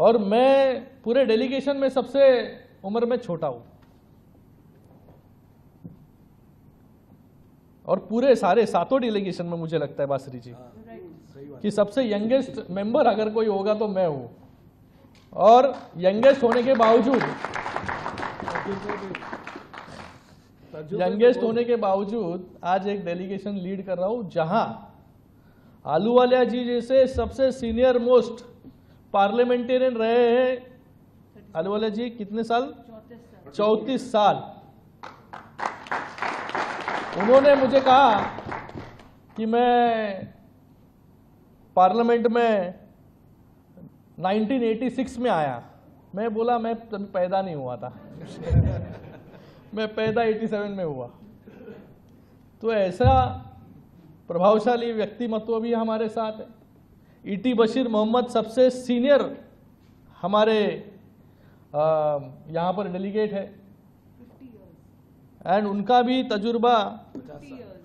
और मैं पूरे डेलीगेशन में सबसे उम्र में छोटा हूं, और पूरे सारे 7 डेलीगेशन में मुझे लगता है बासरी जी कि सबसे यंगेस्ट मेंबर अगर कोई होगा तो मैं हूं। और यंगेस्ट होने के बावजूद आज एक डेलीगेशन लीड कर रहा हूं जहां आलूवालिया जी जैसे सबसे सीनियर मोस्ट पार्लियामेंटेरियन रहे हैं। आलूवालिया जी कितने साल? 34 साल। उन्होंने मुझे कहा कि मैं पार्लियामेंट में 1986 में आया। मैं बोला मैं तब पैदा नहीं हुआ था मैं पैदा 87 में हुआ। तो ऐसा प्रभावशाली व्यक्तिमत्व भी हमारे साथ है। ईटी बशीर मोहम्मद सबसे सीनियर हमारे यहाँ पर डेलीगेट है, एंड उनका भी तजुर्बा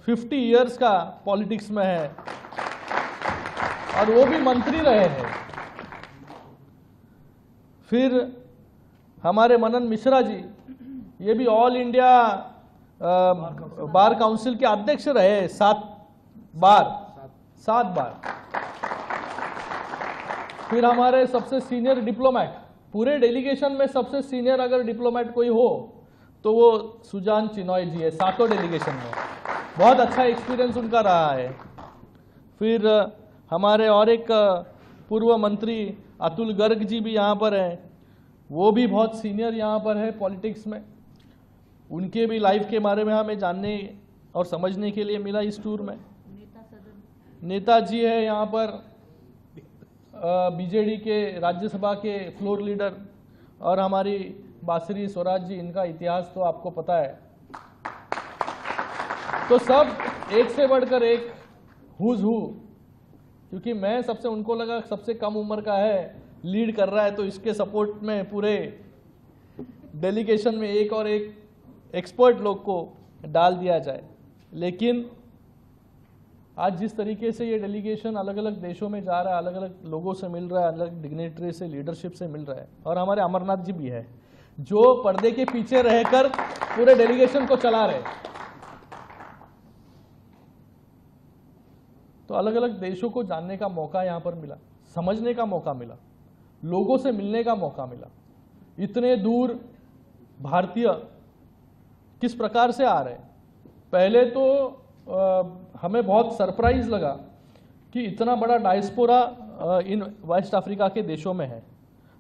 50 इयर्स का पॉलिटिक्स में है, और वो भी मंत्री रहे हैं। फिर हमारे मनन मिश्रा जी, ये भी ऑल इंडिया बार काउंसिल के अध्यक्ष रहे 7 बार। फिर हमारे सबसे सीनियर डिप्लोमेट, पूरे डेलीगेशन में सबसे सीनियर अगर डिप्लोमेट कोई हो तो वो सुजान चिनॉय जी है, 7 डेलीगेशन में। बहुत अच्छा एक्सपीरियंस उनका रहा है। फिर हमारे और एक पूर्व मंत्री अतुल गर्ग जी भी यहाँ पर हैं, वो भी बहुत सीनियर यहाँ पर है पॉलिटिक्स में। उनके भी लाइफ के बारे में हमें जानने और समझने के लिए मिला इस टूर में। नेता जी है यहाँ पर बीजेडी के राज्यसभा के फ्लोर लीडर, और हमारी बासरी स्वराज जी, इनका इतिहास तो आपको पता है। तो सब एक से बढ़कर एक हुज हू, क्योंकि मैं सबसे, उनको लगा सबसे कम उम्र का है, लीड कर रहा है, तो इसके सपोर्ट में पूरे डेलीगेशन में एक और एक एक्सपर्ट लोग को डाल दिया जाए। लेकिन आज जिस तरीके से ये डेलीगेशन अलग अलग देशों में जा रहा है, अलग अलग लोगों से मिल रहा है, अलग डिग्नेटरी से, लीडरशिप से मिल रहा है, और हमारे अमरनाथ जी भी है जो पर्दे के पीछे रहकर पूरे डेलीगेशन को चला रहे। तो अलग अलग देशों को जानने का मौका यहाँ पर मिला, समझने का मौका मिला, लोगों से मिलने का मौका मिला। इतने दूर भारतीय किस प्रकार से आ रहे हैं। पहले तो हमें बहुत सरप्राइज लगा कि इतना बड़ा डायस्पोरा इन वेस्ट अफ्रीका के देशों में है।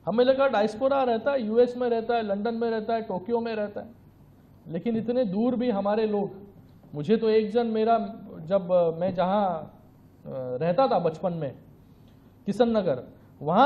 हमें लगा डायस्पोरा रहता है, यूएस में रहता है, लंदन में रहता है, टोक्यो में रहता है, लेकिन इतने दूर भी हमारे लोग। मुझे तो एक जन मेरा, जब मैं जहाँ रहता था बचपन में, किशन नगर, वहाँ